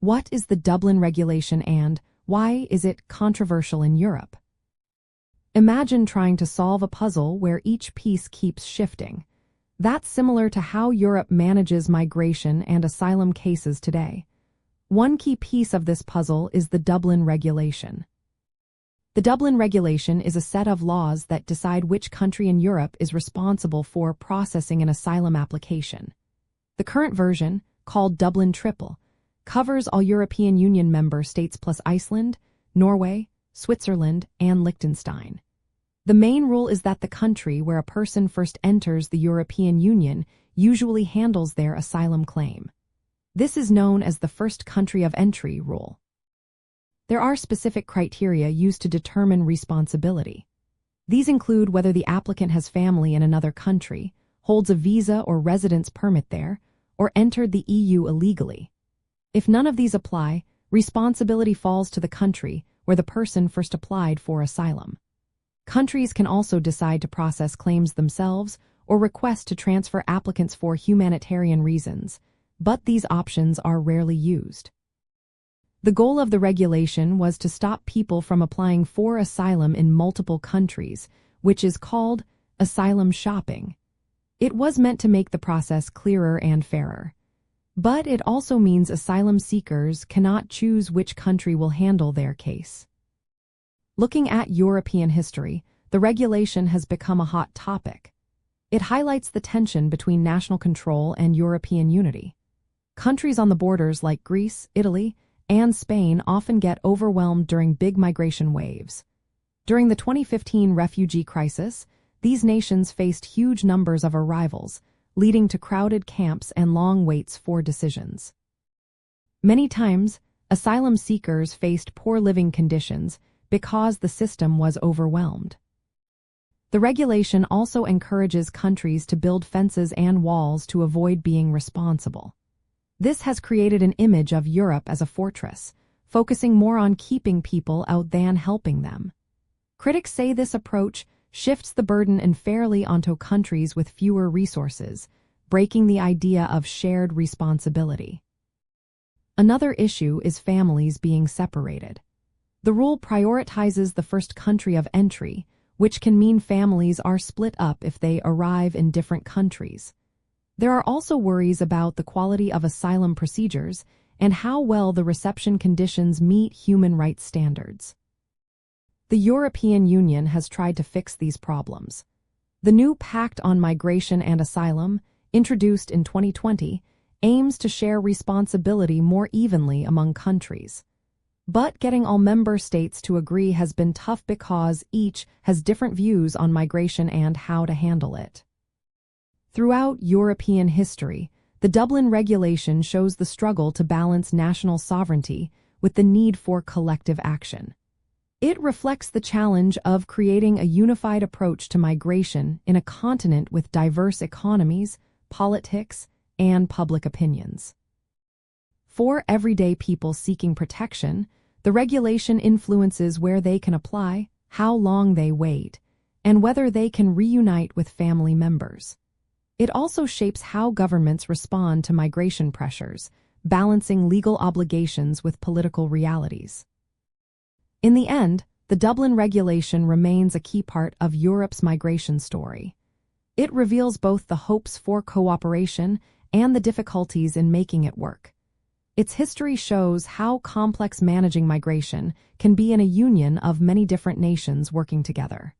What is the Dublin Regulation and why is it controversial in Europe? Imagine trying to solve a puzzle where each piece keeps shifting. That's similar to how Europe manages migration and asylum cases today. One key piece of this puzzle is the Dublin Regulation. The Dublin Regulation is a set of laws that decide which country in Europe is responsible for processing an asylum application. The current version, called Dublin Triple, covers all European Union member states plus Iceland, Norway, Switzerland, and Liechtenstein. The main rule is that the country where a person first enters the European Union usually handles their asylum claim. This is known as the first country of entry rule. There are specific criteria used to determine responsibility. These include whether the applicant has family in another country, holds a visa or residence permit there, or entered the EU illegally. If none of these apply, responsibility falls to the country where the person first applied for asylum. Countries can also decide to process claims themselves or request to transfer applicants for humanitarian reasons, but these options are rarely used. The goal of the regulation was to stop people from applying for asylum in multiple countries, which is called asylum shopping. It was meant to make the process clearer and fairer. But it also means asylum seekers cannot choose which country will handle their case. Looking at European history, the regulation has become a hot topic. It highlights the tension between national control and European unity. Countries on the borders like Greece, Italy, and Spain often get overwhelmed during big migration waves. During the 2015 refugee crisis, these nations faced huge numbers of arrivals, leading to crowded camps and long waits for decisions. Many times, asylum seekers faced poor living conditions because the system was overwhelmed. The regulation also encourages countries to build fences and walls to avoid being responsible. This has created an image of Europe as a fortress, focusing more on keeping people out than helping them. Critics say this approach shifts the burden unfairly onto countries with fewer resources, breaking the idea of shared responsibility. Another issue is families being separated. The rule prioritizes the first country of entry, which can mean families are split up if they arrive in different countries. There are also worries about the quality of asylum procedures and how well the reception conditions meet human rights standards. The European Union has tried to fix these problems. The new Pact on Migration and Asylum, introduced in 2020, aims to share responsibility more evenly among countries. But getting all member states to agree has been tough because each has different views on migration and how to handle it. Throughout European history, the Dublin Regulation shows the struggle to balance national sovereignty with the need for collective action. It reflects the challenge of creating a unified approach to migration in a continent with diverse economies, politics, and public opinions. For everyday people seeking protection, the regulation influences where they can apply, how long they wait, and whether they can reunite with family members. It also shapes how governments respond to migration pressures, balancing legal obligations with political realities. In the end, the Dublin Regulation remains a key part of Europe's migration story. It reveals both the hopes for cooperation and the difficulties in making it work. Its history shows how complex managing migration can be in a union of many different nations working together.